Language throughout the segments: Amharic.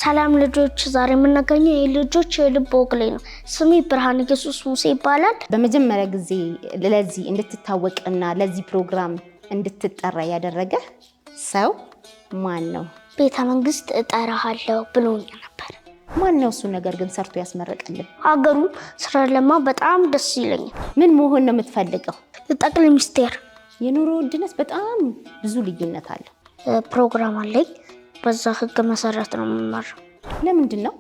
ሰላም ልጆች፣ ዛሬ የምናገኘው የልጆች የልብ ወግ ላይ ነው። ስሜ ብርሃነ ኢየሱስ ሙሴ ይባላል። በመጀመሪያ ጊዜ ለዚህ እንድትታወቅና ለዚህ ፕሮግራም እንድትጠራ ያደረገ ሰው ማን ነው? ቤተ መንግስት እጠራሃለሁ ብሎኝ ነበር። ማን ነው እሱ? ነገር ግን ሰርቶ ያስመረቀልን ሀገሩ ስራ ለማ በጣም ደስ ይለኛል። ምን መሆን ነው የምትፈልገው? ጠቅላይ ሚኒስቴር። የኑሮ ውድነት በጣም ብዙ ልዩነት አለ። ፕሮግራም አለኝ። በዛ ህግ መሰረት ነው የምማረው። ለምንድን ነው?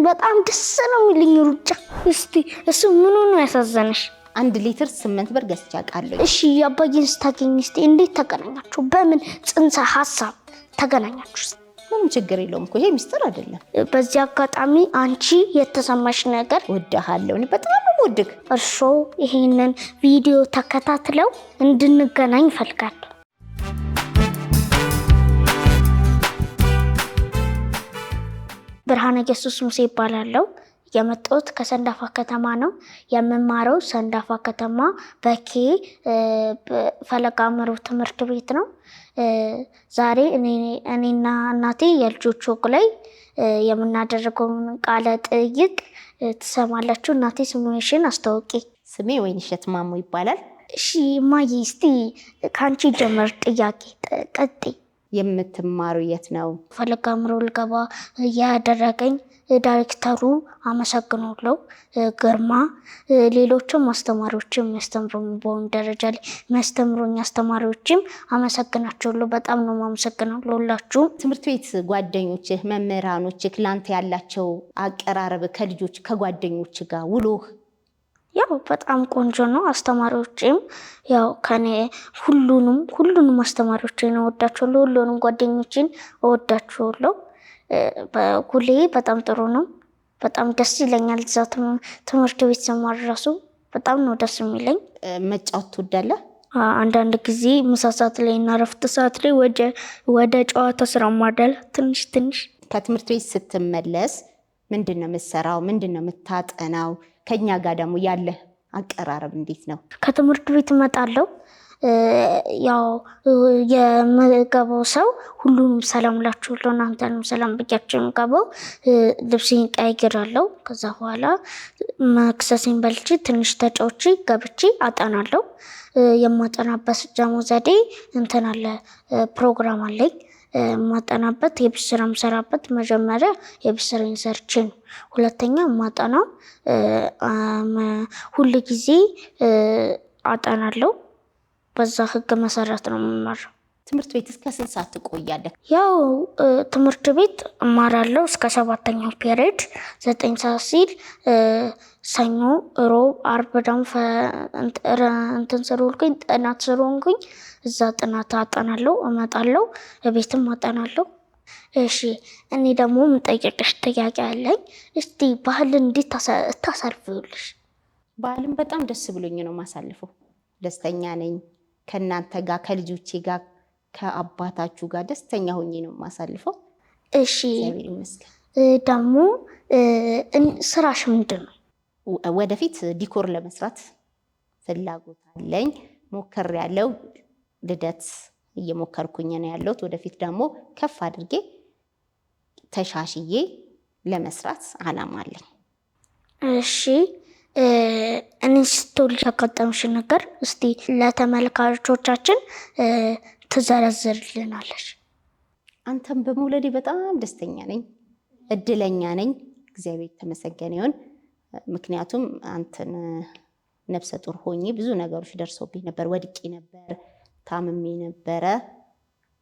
በጣም ደስ ነው የሚልኝ ሩጫ። እስቲ እሱ ምን ነው ያሳዘነሽ? 1 ሊትር 8 ብር ገዝቼ አውቃለሁ። እሺ የአባዬን ስታገኝ እስቲ እንዴት ተገናኛችሁ? በምን ጽንሰ ሀሳብ ተገናኛችሁ? ምንም ችግር የለውም እኮ ይሄ ሚስጥር አይደለም። በዚህ አጋጣሚ አንቺ የተሰማሽ ነገር? ወድሃለሁ፣ እኔ በጣም ነው የምወድህ። እርሶ ይሄንን ቪዲዮ ተከታትለው እንድንገናኝ እፈልጋለሁ። ብርሃነ ኢየሱስ ሙሴ ይባላለሁ። የመጣሁት ከሰንዳፋ ከተማ ነው። የምማረው ሰንዳፋ ከተማ በኬ ፈለገ አእምሮ ትምህርት ቤት ነው። ዛሬ እኔና እናቴ የልጆች ወግ ላይ የምናደርገውን ቃለ ጥይቅ ትሰማላችሁ። እናቴ ስምሽን አስታውቂ። ስሜ ወይንሸት ማሙ ይባላል። እሺ እማዬ፣ እስቲ ከአንቺ ጀመር ጥያቄ ቀጥይ። የምትማሩ የት ነው? ፈለገ አእምሮ ልገባ ያደረገኝ ዳይሬክተሩ አመሰግናለሁ፣ ግርማ፣ ሌሎችም አስተማሪዎችም የሚያስተምሩኝ በሆን ደረጃ ላይ የሚያስተምሩኝ አስተማሪዎችም አመሰግናቸዋለሁ። በጣም ነው የማመሰግነው ለሁላችሁም። ትምህርት ቤት ጓደኞችህ፣ መምህራኖችህ ላንተ ያላቸው አቀራረብ ከልጆች ከጓደኞች ጋር ውሎህ? ያው በጣም ቆንጆ ነው። አስተማሪዎችም ያው ከኔ ሁሉንም አስተማሪዎችን እወዳቸዋለሁ፣ ሁሉንም ጓደኞችን እወዳቸዋለሁ። በኩሌ በጣም ጥሩ ነው። በጣም ደስ ይለኛል። እዛ ትምህርት ቤት ስማር ራሱ በጣም ነው ደስ የሚለኝ። መጫወት ትወዳለህ? አንዳንድ ጊዜ ምሳ ሰዓት ላይ እና እረፍት ሰዓት ላይ ወደ ጨዋታ ስራ ማዳል ትንሽ። ከትምህርት ቤት ስትመለስ ምንድን ነው የምትሰራው? ምንድን ነው የምታጠናው? ከኛ ጋር ደግሞ ያለ አቀራረብ እንዴት ነው? ከትምህርት ቤት እመጣለሁ። ያው የምገባው ሰው ሁሉንም ሰላም ላችሁልኝ፣ እናንተንም ሰላም ብያቸው የምገባው። ልብሴን ቀይራለሁ። ከዛ በኋላ መክሰሴን በልቼ ትንሽ ተጫውቼ ገብቼ አጠናለሁ። የማጠናበት ደግሞ ዘዴ እንትን አለ፣ ፕሮግራም አለኝ ማጠናበት። የቤት ስራ የምሰራበት መጀመሪያ የቤት ስራዬን ሰርቼ ነው። ሁለተኛ ማጠናው ሁል ጊዜ አጠናለሁ። በዛ ህግ መሰረት ነው የምማረው። ትምህርት ቤት እስከ ስንት ሰዓት ትቆያለህ? ያው ትምህርት ቤት እማራለሁ እስከ 7ኛው ፔሪድ 9 ሰዓት ሲል ሰኞ፣ ሮብ፣ አርብ ደግሞ እንትን ስለሆንኩኝ ጥናት ስለሆንኩኝ እዛ ጥናት አጠናለሁ፣ እመጣለሁ፣ ቤትም አጠናለሁ። እሺ እኔ ደግሞ የምጠይቅሽ ጥያቄ አለኝ። እስቲ ባህልን እንዴት ታሳልፊዋለሽ? ባህልን በጣም ደስ ብሎኝ ነው ማሳልፈው። ደስተኛ ነኝ። ከእናንተ ጋር ከልጆቼ ጋር ከአባታችሁ ጋር ደስተኛ ሆኜ ነው ማሳልፈው። እሺ ደግሞ ስራሽ ምንድን ነው? ወደፊት ዲኮር ለመስራት ፍላጎት አለኝ። ሞክሬያለሁ። ልደት እየሞከርኩኝ ነው ያለሁት። ወደፊት ደግሞ ከፍ አድርጌ ተሻሽዬ ለመስራት አላማ አለኝ። እሺ እኔ ስትወልጂ ያጋጠምሽን ነገር እስቲ ለተመልካቾቻችን ትዘረዝርልናለሽ? አንተም በመውለዴ በጣም ደስተኛ ነኝ፣ እድለኛ ነኝ። እግዚአብሔር የተመሰገነ ይሁን። ምክንያቱም አንተን ነፍሰ ጡር ሆኜ ብዙ ነገሮች ደርሶብኝ ነበር። ወድቄ ነበር፣ ታምሜ ነበረ።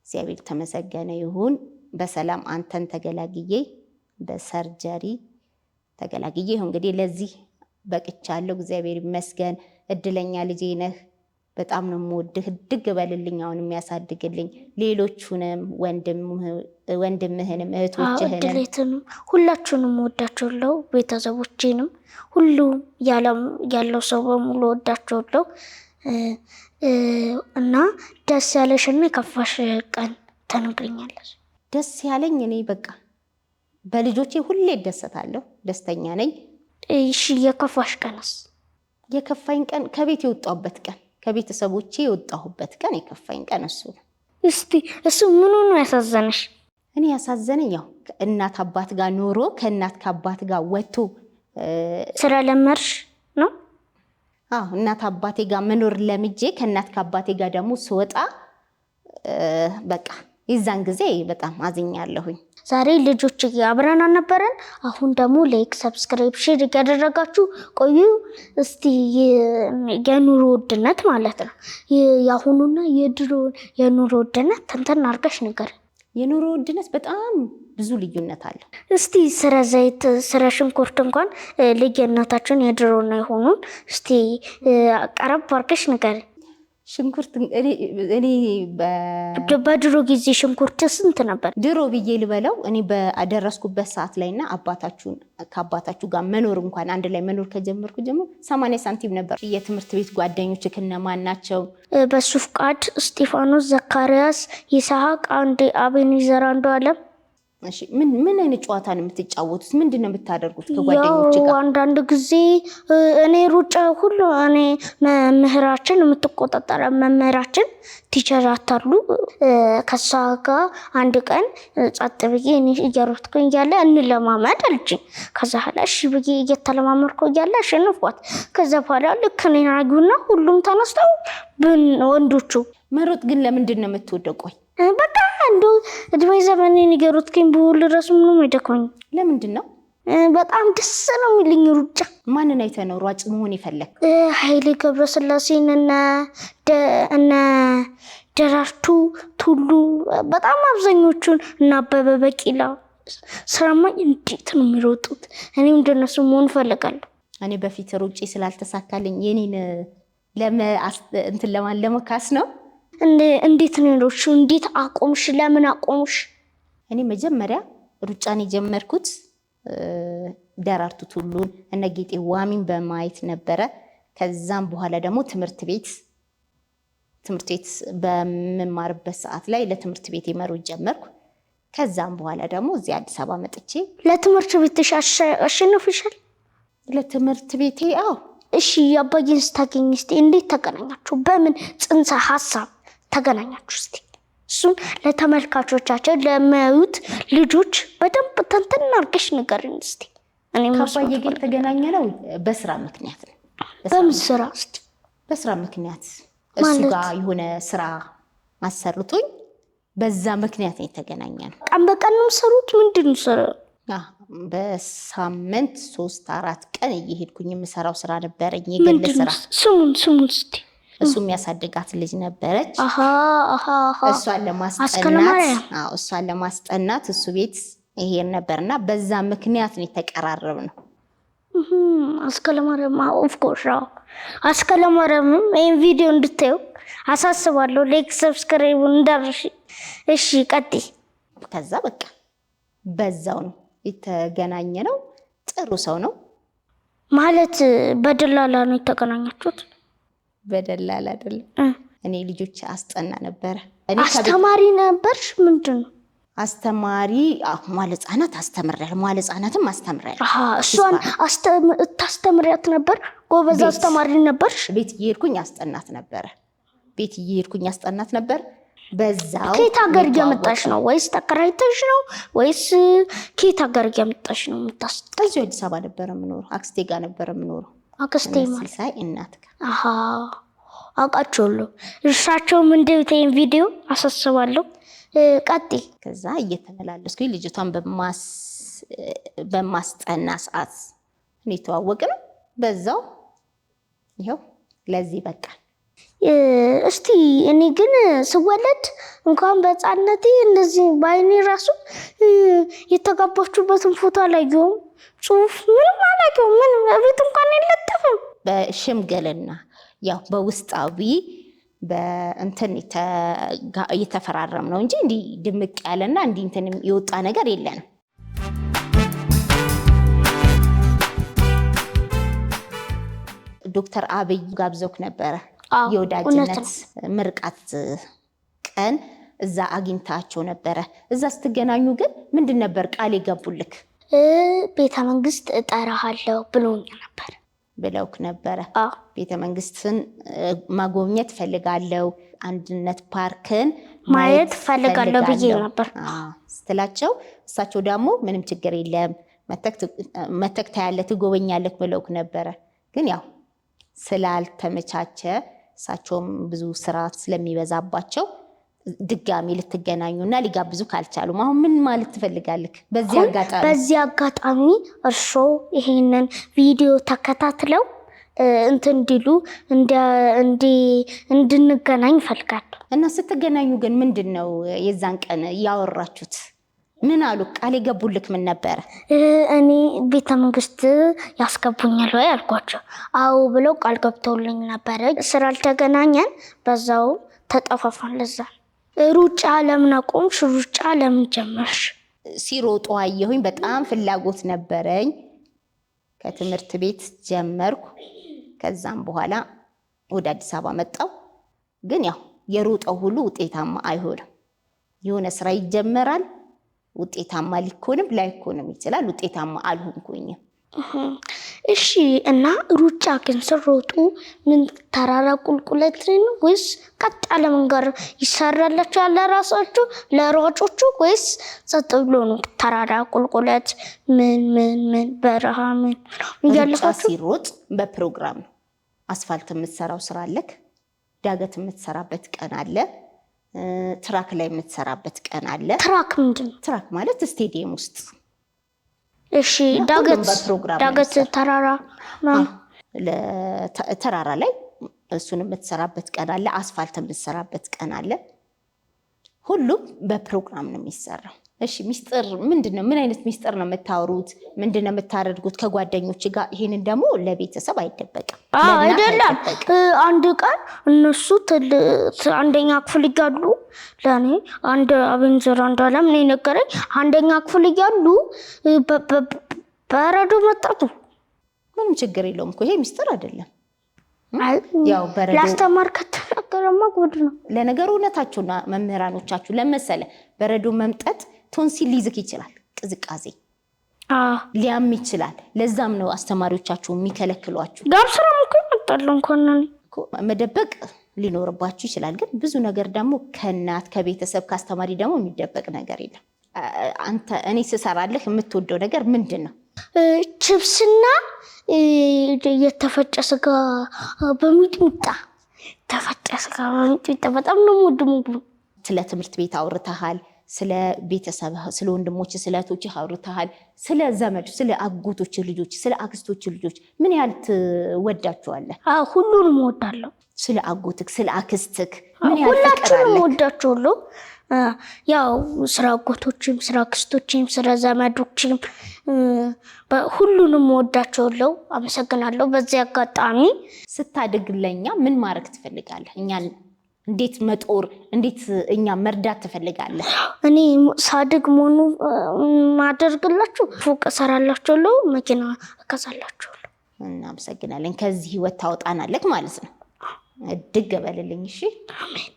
እግዚአብሔር የተመሰገነ ይሁን። በሰላም አንተን ተገላግዬ በሰርጀሪ ተገላግዬ ይሁን እንግዲህ ለዚህ በቅቻለሁ። እግዚአብሔር ይመስገን። እድለኛ ልጄ ነህ። በጣም ነው የምወድህ። እድግ በልልኝ፣ አሁን የሚያሳድግልኝ ሌሎቹንም ወንድምህንም እህቶችህንም ሁላችሁንም ወዳቸዋለሁ። ቤተሰቦቼንም ሁሉም ያለው ሰው በሙሉ ወዳቸዋለሁ። እና ደስ ያለሽና የከፋሽ ቀን ተነግረኛለሽ? ደስ ያለኝ እኔ በቃ በልጆቼ ሁሌ እደሰታለሁ፣ ደስተኛ ነኝ። እሺ የከፋሽ ቀንስ? የከፋኝ ቀን ከቤት የወጣሁበት ቀን፣ ከቤተሰቦቼ የወጣሁበት ቀን የከፋኝ ቀን እሱ ነው። እስቲ እሱ ምን ነው ያሳዘነሽ? እኔ ያሳዘነኝ ያው እናት አባት ጋር ኖሮ ከእናት ከአባት ጋር ወጥቶ ስለለመርሽ ነው። እናት አባቴ ጋር መኖር ለምጄ ከእናት ከአባቴ ጋር ደግሞ ስወጣ በቃ የዛን ጊዜ በጣም አዝኛለሁኝ። ዛሬ ልጆች አብረን አልነበረን። አሁን ደግሞ ላይክ፣ ሰብስክራይብ፣ ሼር እያደረጋችሁ ቆዩ። እስቲ የኑሮ ውድነት ማለት ነው የአሁኑና የድሮ የኑሮ ውድነት ተንተን አድርገሽ ንገር። የኑሮ ውድነት በጣም ብዙ ልዩነት አለ። እስቲ ስለ ዘይት፣ ስለ ሽንኩርት እንኳን ልዩነታችን የድሮና የሆኑን እስቲ ቀረብ አድርገሽ ንገር። ሽንኩርት እኔ በድሮ ጊዜ ሽንኩርት ስንት ነበር? ድሮ ብዬ ልበለው እኔ በደረስኩበት ሰዓት ላይና ከአባታችሁ ጋር መኖር እንኳን አንድ ላይ መኖር ከጀመርኩ ጀምሮ 80 ሳንቲም ነበር። የትምህርት ቤት ጓደኞች እነማን ናቸው? በሱ ፍቃድ፣ እስጢፋኖስ፣ ዘካርያስ፣ ይስሐቅ፣ አቤኔዘር፣ አንዱ አለም። እሺ ምን አይነት ጨዋታ ነው የምትጫወቱት? ምንድን ነው የምታደርጉት ከጓደኞች ጋር? አንዳንድ ጊዜ እኔ ሩጫ ሁሉ እኔ መምህራችን የምትቆጣጠረ መምህራችን ቲቸር አታሉ ከሷ ጋር አንድ ቀን ጸጥ ብዬ እኔ እየሮጥኩኝ እያለ እንለማመድ አለችኝ። ከዛ ኋላ እሺ ብዬ እየተለማመድኩ እያለ አሸነፍኳት። ከዛ በኋላ ልክ እኔን አዩና ሁሉም ተነስተው ወንዶቹ። መሮጥ ግን ለምንድን ነው የምትወደው? ቆይ በቃ እንደው እድሜ ዘመኔን የገሩትኝ ብውል ድረስ ምንም አይደክመኝም። ለምንድን ነው? በጣም ደስ ነው የሚልኝ ሩጫ። ማንን አይተህ ነው ሯጭ መሆን የፈለግ? ኃይሌ ገብረስላሴን እነ ደራርቱ ቱሉ፣ በጣም አብዛኞቹን እና አበበ ቢቂላ ስራማኝ እንዴት ነው የሚሮጡት! እኔም እንደነሱ መሆን እፈልጋለሁ። እኔ በፊት ሩጬ ስላልተሳካልኝ የኔን ለመካስ ነው። እንዴት ነው ሮቹ? እንዴት አቆምሽ? ለምን አቆምሽ? እኔ መጀመሪያ ሩጫን የጀመርኩት ደራርቱ ቱሉን እነ ጌጤ ዋሚን በማየት ነበረ። ከዛም በኋላ ደግሞ ትምህርት ቤት በመማርበት ሰዓት ላይ ለትምህርት ቤት መሮጥ ጀመርኩ። ከዛም በኋላ ደግሞ እዚህ አዲስ አበባ መጥቼ ለትምህርት ቤትሽ አሸንፍሻል? ለትምህርት ቤቴ አዎ። እሺ አባዬን ስታገኝ እስቲ እንዴት ተገናኛችሁ? በምን ጽንሰ ሀሳብ ተገናኛችሁ? እስቲ እሱን ለተመልካቾቻችን ለማዩት ልጆች በደንብ ተንተን አድርገሽ ንገሪኝ እስቲ። ከአባዬ ጋር የተገናኘ ነው በስራ ምክንያት ነው። በምን ስራ? እስቲ በስራ ምክንያት እሱ ጋር የሆነ ስራ አሰርቶኝ በዛ ምክንያት ነው የተገናኘ ነው። ቀን በቀን ነው የምሰሩት? ምንድን ነው ስራ? በሳምንት 3-4 ቀን እየሄድኩኝ የምሰራው ስራ ነበረኝ፣ የግል ስራ። ስሙን እስቲ። እሱ የሚያሳድጋት ልጅ ነበረች። እሷን ለማስጠናት እሱ ቤት ይሄን ነበርና በዛ ምክንያት ነው የተቀራረብ ነው። አስከለማርያም ኦፍኮርስ አስከለማርያምም ይሄን ቪዲዮ እንድታዩ አሳስባለሁ። ላይክ ሰብስክራይብ እንዳርሽ። እሺ ቀጥይ። ከዛ በቃ በዛው ነው የተገናኘ ነው። ጥሩ ሰው ነው ማለት። በደላላ ነው የተገናኛችሁት? በደላላ አይደለም። እኔ ልጆች አስጠና ነበረ። አስተማሪ ነበርሽ? ምንድን ነው አስተማሪ? መዋዕለ ሕፃናት አስተምራለሁ። መዋዕለ ሕፃናትም አስተምራለሁ። እሷን ታስተምሪያት ነበር? ጎበዝ አስተማሪ ነበርሽ? ቤት እየሄድኩኝ አስጠናት ነበር። በዛው ከየት ሀገር እየመጣሽ ነው? ወይስ ተከራይተሽ ነው? ወይስ ከየት ሀገር እየመጣሽ ነው የምታስጠናው? እዚሁ አዲስ አበባ ነበር የምኖረው። አክስቴ ጋር ነበር የምኖረው። አክስቴ ማለት ሲሳይ እናት ጋር። አውቃቸዋለሁ። እርሳቸውም እንዴት ይሄን ቪዲዮ አሳስባለሁ። ቀጥይ። ከዛ እየተመላለስኩኝ ልጅቷን በማስጠና ሰዓት እኔ ተዋወቅን። በዛው ይኸው ለዚህ በቃ። እስቲ እኔ ግን ስወለድ እንኳን በሕፃንነቴ እንደዚህ በአይኔ ራሱ የተጋባችሁበትን ፎቶ አላየሁም። ጽሁፍ ምንም አላየሁም። ምንም ቤት እንኳን የለጠፍም። በሽምግልና ያው በውስጣዊ በእንትን እየተፈራረም ነው እንጂ እንዲህ ድምቅ ያለና እንዲህ እንትን የወጣ ነገር የለንም። ዶክተር አብይ ጋብዘውክ ነበረ የወዳጅነት ምርቃት ቀን እዛ አግኝታቸው ነበረ። እዛ ስትገናኙ ግን ምንድን ነበር ቃል የገቡልክ? ቤተ መንግስት እጠራሃለሁ ብሎኝ ነበር። ብለውክ ነበረ። ቤተ መንግስትን ማጎብኘት ፈልጋለሁ፣ አንድነት ፓርክን ማየት ፈልጋለሁ ብዬ ነበር ስትላቸው እሳቸው ደግሞ ምንም ችግር የለም መተክ ታያለህ ትጎበኛለህ ብለውክ ነበረ። ግን ያው ስላልተመቻቸ እሳቸውም ብዙ ስራ ስለሚበዛባቸው ድጋሚ ልትገናኙና ሊጋብዙ ካልቻሉ አሁን ምን ማለት ትፈልጋለህ? በዚህ አጋጣሚ እርሶ ይሄንን ቪዲዮ ተከታትለው እንዲሉ እንድንገናኝ ፈልጋለሁ። እና ስትገናኙ ግን ምንድነው የዛን ቀን ያወራችሁት? ምን አሉ? ቃል የገቡልክ ምን ነበር? እኔ ቤተ መንግስት ያስገቡኛል ወይ አልኳቸው። አዎ ብለው ቃል ገብተውልኝ ነበረ። ስላልተገናኘን በዛው ተጠፋፋን። ለዛ ሩጫ ለምን አቆምሽ? ሩጫ ለምን ጀመርሽ? ሲሮጡ አየሁኝ። በጣም ፍላጎት ነበረኝ። ከትምህርት ቤት ጀመርኩ። ከዛም በኋላ ወደ አዲስ አበባ መጣሁ። ግን ያው የሮጠው ሁሉ ውጤታማ አይሆንም። የሆነ ስራ ይጀመራል፣ ውጤታማ ሊኮንም ላይኮንም ይችላል። ውጤታማ አልሆንኩኝም። እሺ። እና ሩጫ ግን ስሮጡ ምን ተራራ ቁልቁለት ነው ወይስ ቀጥ ያለ መንገድ ይሰራላችኋል ለራሳችሁ ለሯጮቹ ወይስ ጸጥ ብሎ ነው? ተራራ ቁልቁለት ምን በረሃ ምን ይያለፋችሁ? ሲሮጥ በፕሮግራም ነው። አስፋልት የምትሰራው ስራ አለክ፣ ዳገት የምትሰራበት ቀን አለ፣ ትራክ ላይ የምትሰራበት ቀን አለ። ትራክ ምንድን ነው? ትራክ ማለት ስቴዲየም ውስጥ። እሺ። ዳገት ተራራ ላይ እሱን የምትሰራበት ቀን አለ። አስፋልት የምትሰራበት ቀን አለ። ሁሉም በፕሮግራም ነው የሚሰራው። እሺ። ሚስጥር ምንድነው? ምን አይነት ሚስጥር ነው የምታወሩት? ምንድነው የምታደርጉት ከጓደኞች ጋር? ይሄንን ደግሞ ለቤተሰብ አይደበቅም። አይደለም። አንድ ቀን እነሱ አንደኛ ክፍል እያሉ ለኔ አንድ አቤንዘር አንድ አለም ነው ነገረኝ። አንደኛ ክፍል እያሉ በረዶ መጣጡ። ምንም ችግር የለውም እኮ ይሄ ሚስጥር አይደለም። ያው በረዶ ላስተማር ከተናገረማ ጉድ ነው። ለነገሩ እውነታችሁና መምህራኖቻችሁ ለመሰለ በረዶ መምጠጥ ቶንሲል ሊዝክ ይችላል፣ ቅዝቃዜ ሊያም ይችላል። ለዛም ነው አስተማሪዎቻችሁ የሚከለክሏችሁ። ጋብስራም እኮ መጣለን ኮነን መደበቅ ሊኖርባችሁ ይችላል። ግን ብዙ ነገር ደግሞ ከእናት ከቤተሰብ ከአስተማሪ ደግሞ የሚደበቅ ነገር የለም። አንተ እኔ ስሰራለህ የምትወደው ነገር ምንድን ነው? ችብስና የተፈጨ ስጋ በሚጥሚጣ ተፈጨ ስጋ በሚጥሚጣ በጣም ነው የምወደው። ስለ ትምህርት ቤት አውርተሃል፣ ስለ ቤተሰብ፣ ስለ ወንድሞች፣ ስለ እህቶች አውርተሃል፣ ስለ ዘመድ፣ ስለ አጎቶች ልጆች፣ ስለ አክስቶች ልጆች ምን ያህል ትወዳቸዋለህ? ሁሉንም እወዳለሁ። ስለ አጎትክ፣ ስለ አክስትክ ምን ያህል ሁላችንም እወዳቸዋለሁ። ያው ስለ አጎቶችም፣ ስለ አክስቶችም፣ ስለ ዘመዶችም ሁሉንም እወዳቸዋለሁ። አመሰግናለሁ። በዚህ አጋጣሚ ስታድግ ለኛ ምን ማድረግ ትፈልጋለህ? እኛን እንዴት መጦር፣ እንዴት እኛ መርዳት ትፈልጋለህ? እኔ ሳድግ መሆኑ ማደርግላችሁ ፎቅ እሰራላችኋለሁ፣ መኪና እገዛላችኋለሁ። እናመሰግናለን። ከዚህ ህይወት ታወጣናለህ ማለት ነው። እድግ በልልኝ። እሺ።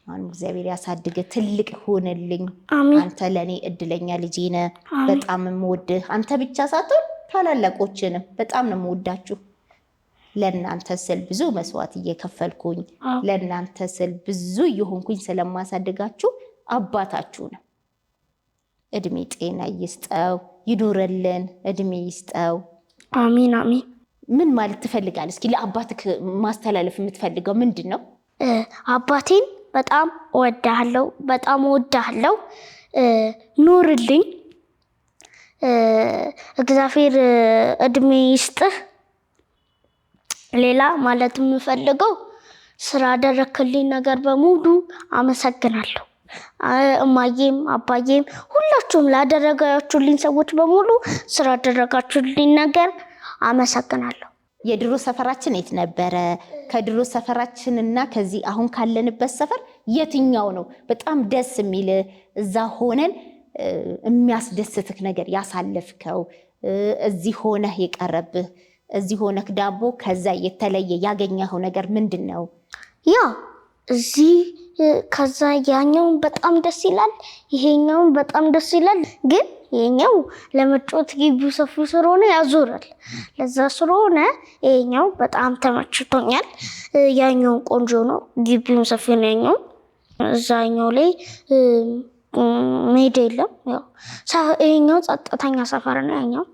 አሁን እግዚአብሔር ያሳድገ፣ ትልቅ ሆነልኝ። አንተ ለኔ እድለኛ ልጄ ነህ። በጣም የምወድህ አንተ ብቻ ሳትሆን ታላላቆችንም በጣም ነው የምወዳችሁ። ለእናንተ ስል ብዙ መስዋዕት እየከፈልኩኝ ለእናንተ ስል ብዙ እየሆንኩኝ ስለማሳድጋችሁ አባታችሁ ነው። እድሜ ጤና ይስጠው፣ ይኑርልን፣ እድሜ ይስጠው። አሜን አሜን። ምን ማለት ትፈልጋለህ? እስኪ ለአባትክ ማስተላለፍ የምትፈልገው ምንድን ነው? አባቴን በጣም እወዳለሁ፣ በጣም እወዳለሁ። ኑርልኝ። እግዚአብሔር እድሜ ይስጥህ። ሌላ ማለት የምፈልገው ስራ ያደረክልኝ ነገር በሙሉ አመሰግናለሁ። እማዬም አባዬም ሁላችሁም ላደረጋችሁልኝ ሰዎች በሙሉ ስራ ያደረጋችሁልኝ ነገር አመሰግናለሁ። የድሮ ሰፈራችን የት ነበረ? ከድሮ ሰፈራችንና ከዚህ አሁን ካለንበት ሰፈር የትኛው ነው በጣም ደስ የሚል? እዛ ሆነን የሚያስደስትክ ነገር ያሳለፍከው? እዚህ ሆነህ የቀረብህ? እዚህ ሆነህ ዳቦ ከዛ የተለየ ያገኘኸው ነገር ምንድን ነው? ያ እዚህ ከዛ ያኛውን በጣም ደስ ይላል፣ ይሄኛውን በጣም ደስ ይላል። ግን ይሄኛው ለመጫወት ግቢው ሰፊ ስለሆነ ያዞራል። ለዛ ስለሆነ ይሄኛው በጣም ተመችቶኛል። ያኛው ቆንጆ ነው፣ ግቢው ሰፊ ነው። ያኛው እዛኛው ላይ ሜዳ የለም። ያው ይሄኛው ጸጥተኛ ሰፈር ነው። ያኛው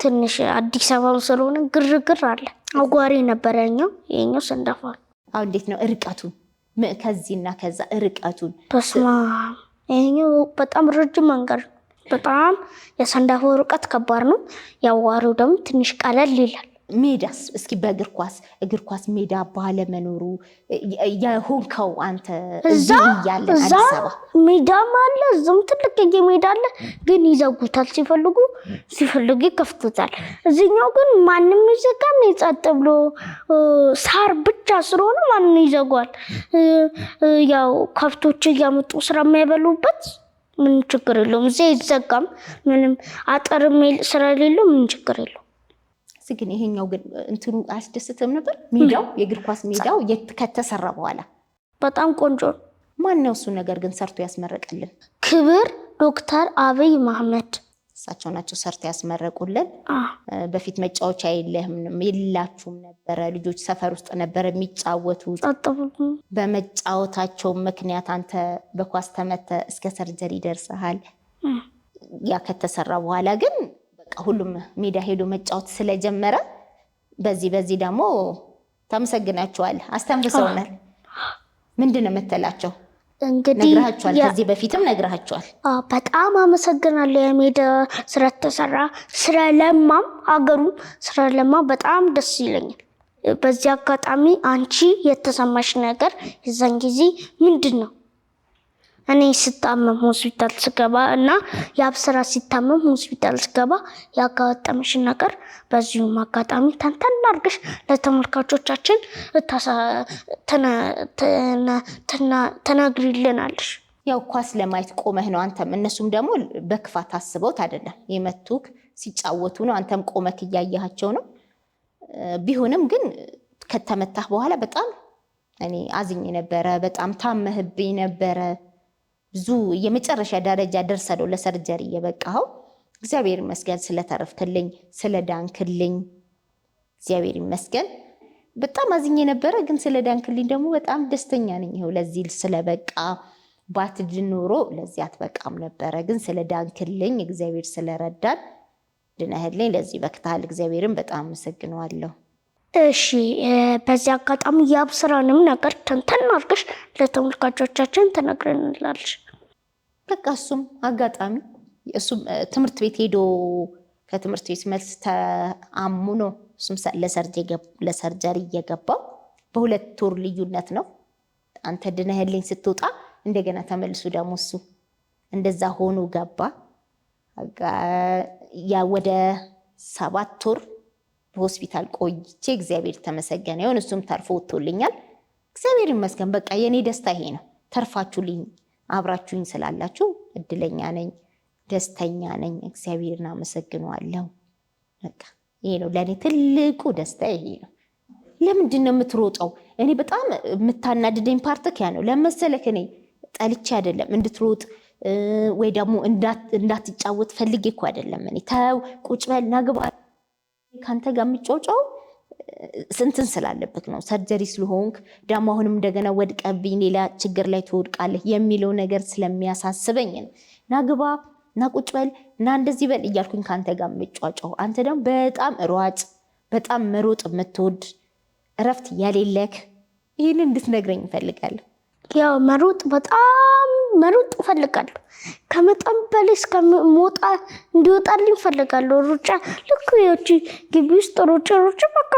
ትንሽ አዲስ አበባ ስለሆነ ግርግር አለ። አጓሪ ነበር ያኛው። ይሄኛው ሰንዳፋ። አሁን እንዴት ነው ርቀቱን ከዚህና ከዛ ርቀቱን? በስማ ይሄኛው በጣም ረጅም መንገድ፣ በጣም የሰንዳፋው ርቀት ከባድ ነው። ያዋሪው ደግሞ ትንሽ ቀለል ይላል። ሜዳስ እስኪ እግር ኳስ ሜዳ ባለመኖሩ የሆንከው አንተ እዛ አዲስ አበባ ሜዳም አለ፣ እዛም ትልቅ ሜዳ አለ፣ ግን ይዘጉታል። ሲፈልጉ ይከፍቱታል። እዚህኛው ግን ማንም ይዘጋም፣ ጸጥ ብሎ ሳር ብቻ ስለሆነ ማንም ይዘጓል። ያው ከብቶች እያመጡ ስራ የማይበሉበት ምን ችግር የለውም። እዚህ አይዘጋም። ምንም አጥርም ስለሌለው ምን ችግር የለውም። ግን ይሄኛው ግን እንትኑ አያስደስትም ነበር? ሜዳው የእግር ኳስ ሜዳው ከተሰራ በኋላ በጣም ቆንጆ ነው። ማነው እሱ ነገር ግን ሰርቶ ያስመረቀልን? ክብር ዶክተር አብይ መሐመድ እሳቸው ናቸው ሰርቶ ያስመረቁልን። በፊት መጫወቻ የላችሁም ነበረ? ልጆች ሰፈር ውስጥ ነበረ የሚጫወቱት። በመጫወታቸው ምክንያት አንተ በኳስ ተመተ እስከ ሰርጀሪ ደርሰሃል። ያ ከተሰራ በኋላ ግን ሁሉም ሜዳ ሄዶ መጫወት ስለጀመረ በዚህ ደግሞ ተመሰግናችኋል፣ አስተንፍሰውናል። ምንድን ነው የምትላቸው? እንግዲህ ነግራችኋል፣ ከዚህ በፊትም ነግራችኋል። በጣም አመሰግናለሁ። የሜዳ ስለተሰራ ስለለማም አገሩ ስለለማ በጣም ደስ ይለኛል። በዚህ አጋጣሚ አንቺ የተሰማሽ ነገር የዛን ጊዜ ምንድን ነው? እኔ ስታመም ሆስፒታል ስገባ እና የአብስራ ሲታመም ሆስፒታል ስገባ ያጋጠመሽን ነገር በዚሁም አጋጣሚ ተንተን አድርገሽ ለተመልካቾቻችን ተነግሪልናለሽ። ያው ኳስ ለማየት ቆመህ ነው አንተም፣ እነሱም ደግሞ በክፋት አስበውት አይደለም የመቱክ፣ ሲጫወቱ ነው። አንተም ቆመክ እያያቸው ነው። ቢሆንም ግን ከተመታህ በኋላ በጣም እኔ አዝኜ ነበረ። በጣም ታመህብኝ ነበረ። ብዙ የመጨረሻ ደረጃ ደርሰለው ለሰርጀሪ የበቃኸው። እግዚአብሔር ይመስገን ስለተረፍክልኝ፣ ስለዳንክልኝ እግዚአብሔር ይመስገን። በጣም አዝኜ ነበረ፣ ግን ስለዳንክልኝ ደግሞ በጣም ደስተኛ ነኝ። ይኸው ለዚህ ስለበቃ ባትድን ኖሮ ለዚህ አትበቃም ነበረ። ግን ስለዳንክልኝ እግዚአብሔር ስለረዳን ድነህልኝ ለዚህ በቅተሃል። እግዚአብሔርን በጣም አመሰግነዋለሁ። እሺ፣ በዚህ አጋጣሚ የአብስራንም ነገር ተንተን አድርገሽ ለተመልካቾቻችን ተነግረንላለሽ። በቃ እሱም አጋጣሚ እሱም ትምህርት ቤት ሄዶ ከትምህርት ቤት መልስ ተአሙኖ እሱም ለሰርጀሪ እየገባው በ2 ወር ልዩነት ነው። አንተ ድነህልኝ ስትወጣ እንደገና ተመልሱ ደግሞ እሱ እንደዛ ሆኖ ገባ። ያ ወደ 7 ወር በሆስፒታል ቆይቼ እግዚአብሔር ተመሰገነ ይሁን እሱም ተርፎ ወጥቶልኛል። እግዚአብሔር ይመስገን። በቃ የኔ ደስታ ይሄ ነው። ተርፋችሁልኝ አብራችሁኝ ስላላችሁ እድለኛ ነኝ፣ ደስተኛ ነኝ። እግዚአብሔርን አመሰግነዋለሁ። በቃ ይሄ ነው ለኔ ትልቁ ደስታ ይሄ ነው። ለምንድን ነው የምትሮጠው? እኔ በጣም የምታናድደኝ ፓርት ያ ነው። ለመሰለክ እኔ ጠልቼ አይደለም እንድትሮጥ ወይ ደግሞ እንዳትጫወት ፈልጌ እኮ አይደለም። እኔ ተው ቁጭ በል ና ግባ ካንተ ጋር የምጫወጫው ስንትን ስላለብክ ነው። ሰርጀሪ ስለሆንክ ደግሞ አሁንም እንደገና ወድቀብኝ ሌላ ችግር ላይ ትወድቃለህ የሚለው ነገር ስለሚያሳስበኝ ነው። ና ግባ ና ቁጭ በል ና እንደዚህ በል እያልኩኝ ካንተ ጋር የምጫወጫው። አንተ ደግሞ በጣም ሯጭ፣ በጣም መሮጥ የምትወድ እረፍት ያሌለክ፣ ይህንን እንድትነግረኝ እፈልጋለሁ። ያው በጣም መሮጥ እፈልጋለሁ። ከመጠን በላይ እስከሞጣ እንዲወጣልኝ እፈልጋለሁ። ሩጫ ልክ ያቺ ግቢ ውስጥ ሩጫ በቃ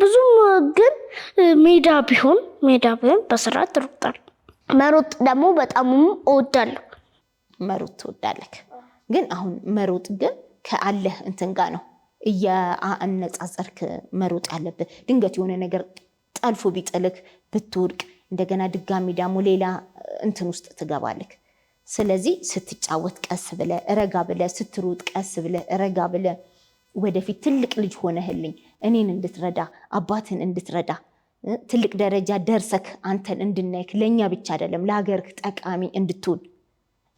ብዙም፣ ግን ሜዳ ቢሆን በስርዓት እሮጣለሁ። መሮጥ ደግሞ በጣም እወዳለሁ። መሮጥ ትወዳለህ? ግን አሁን መሮጥ ግን ከአለህ እንትን ጋር ነው እያነጻጸርክ መሮጥ ያለብህ። ድንገት የሆነ ነገር ጠልፎ ቢጥልክ ብትወድቅ እንደገና ድጋሚ ደግሞ ሌላ እንትን ውስጥ ትገባለክ። ስለዚህ ስትጫወት ቀስ ብለ ረጋ ብለ፣ ስትሮጥ ቀስ ብለ ረጋ ብለ፣ ወደፊት ትልቅ ልጅ ሆነህልኝ እኔን እንድትረዳ አባትን እንድትረዳ ትልቅ ደረጃ ደርሰክ አንተን እንድናይክ ለእኛ ብቻ አይደለም ለሀገርህ ጠቃሚ እንድትሆን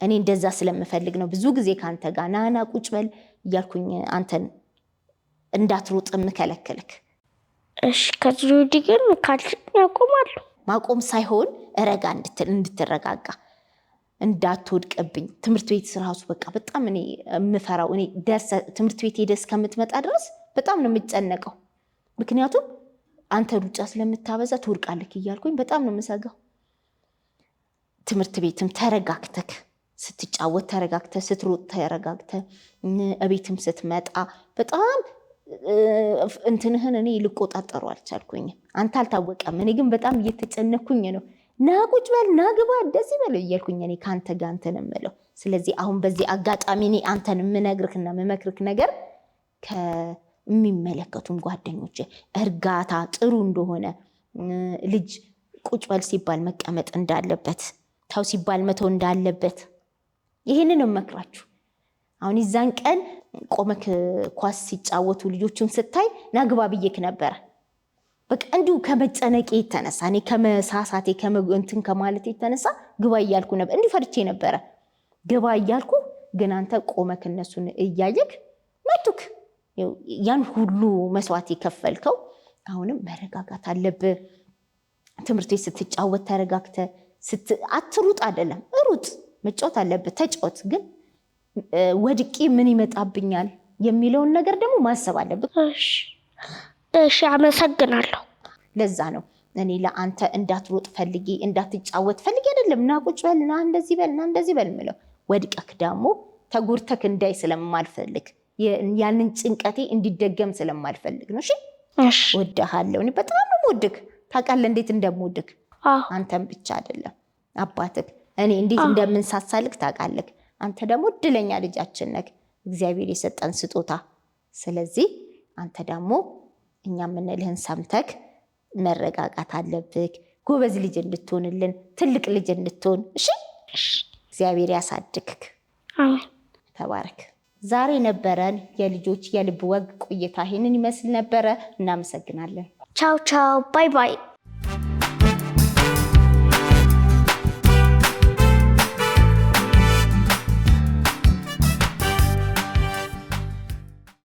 እኔ እንደዛ ስለምፈልግ ነው ብዙ ጊዜ ካንተ ጋር ናና ቁጭ በል እያልኩኝ አንተን እንዳትሮጥ ምከለከልክ። እሺ ከዚህ ወዲህ ግን ካልሽኝ አቆማለሁ። ማቆም ሳይሆን ረጋ እንድትረጋጋ እንዳትወድቅብኝ። ትምህርት ቤት ራሱ በቃ በጣም እኔ የምፈራው እኔ ትምህርት ቤት ሄደህ እስከምትመጣ ድረስ በጣም ነው የምጨነቀው። ምክንያቱም አንተ ሩጫ ስለምታበዛ ትወድቃለህ እያልኩኝ በጣም ነው የምሰጋው። ትምህርት ቤትም ተረጋግተክ ስትጫወት ተረጋግተህ ስትሮጥ ተረጋግተህ እቤትም ስትመጣ በጣም እንትንህን እኔ ልቆጣጠሩ አልቻልኩኝ። አንተ አልታወቀም። እኔ ግን በጣም እየተጨነኩኝ ነው። ና ቁጭ በል ና ግባ እንደዚህ በለው እያልኩኝ እኔ ካንተ ጋር አንተን እምለው። ስለዚህ አሁን በዚህ አጋጣሚ እኔ አንተን የምነግርህና የምመክርህ ነገር ከሚመለከቱም ጓደኞቼ እርጋታ ጥሩ እንደሆነ ልጅ ቁጭ በል ሲባል መቀመጥ እንዳለበት ታው ሲባል መተው እንዳለበት ይሄንን ነው መክራችሁ። አሁን ይዛን ቀን ቆመክ ኳስ ሲጫወቱ ልጆቹን ስታይ ናግባ ብዬክ ነበር። በቃ እንዲሁ ከመጨነቄ የተነሳ እኔ ከመሳሳቴ ከመንትን ከማለት የተነሳ ግባ እያልኩ ነበር። እንዲሁ ፈርቼ ነበር ግባ እያልኩ፣ ግን አንተ ቆመክ እነሱን እያየክ መቱክ። ያን ሁሉ መስዋዕት የከፈልከው አሁንም መረጋጋት አለብህ። ትምህርት ቤት ስትጫወት ተረጋግተህ አትሩጥ አይደለም ሩጥ፣ መጫወት አለብህ ተጫወት። ግን ወድቄ ምን ይመጣብኛል የሚለውን ነገር ደግሞ ማሰብ አለብህ። እሺ አመሰግናለሁ። ለዛ ነው እኔ ለአንተ እንዳትሮጥ ፈልጌ እንዳትጫወት ፈልጌ አይደለም ና ቁጭ በል ና እንደዚህ በል ና እንደዚህ በል ምለው። ወድቀክ ደግሞ ተጎርተክ እንዳይ ስለማልፈልግ ያንን ጭንቀቴ እንዲደገም ስለማልፈልግ ነው። እሺ ወድሃለሁ። እኔ በጣም ነው የምወድክ። ታውቃለህ እንዴት እንደምወድክ። አንተም ብቻ አይደለም አባትክ እኔ እንዴት እንደምንሳሳልክ ታውቃለህ። አንተ ደግሞ እድለኛ ልጃችን ነህ፣ እግዚአብሔር የሰጠን ስጦታ። ስለዚህ አንተ ደግሞ እኛ የምንልህን ሰምተክ መረጋጋት አለብህ። ጎበዝ ልጅ እንድትሆንልን፣ ትልቅ ልጅ እንድትሆን እሺ። እግዚአብሔር ያሳድግክ። አሜን። ተባረክ። ዛሬ ነበረን የልጆች የልብ ወግ ቆይታ ይሄንን ይመስል ነበረ። እናመሰግናለን። ቻው ቻው፣ ባይ ባይ።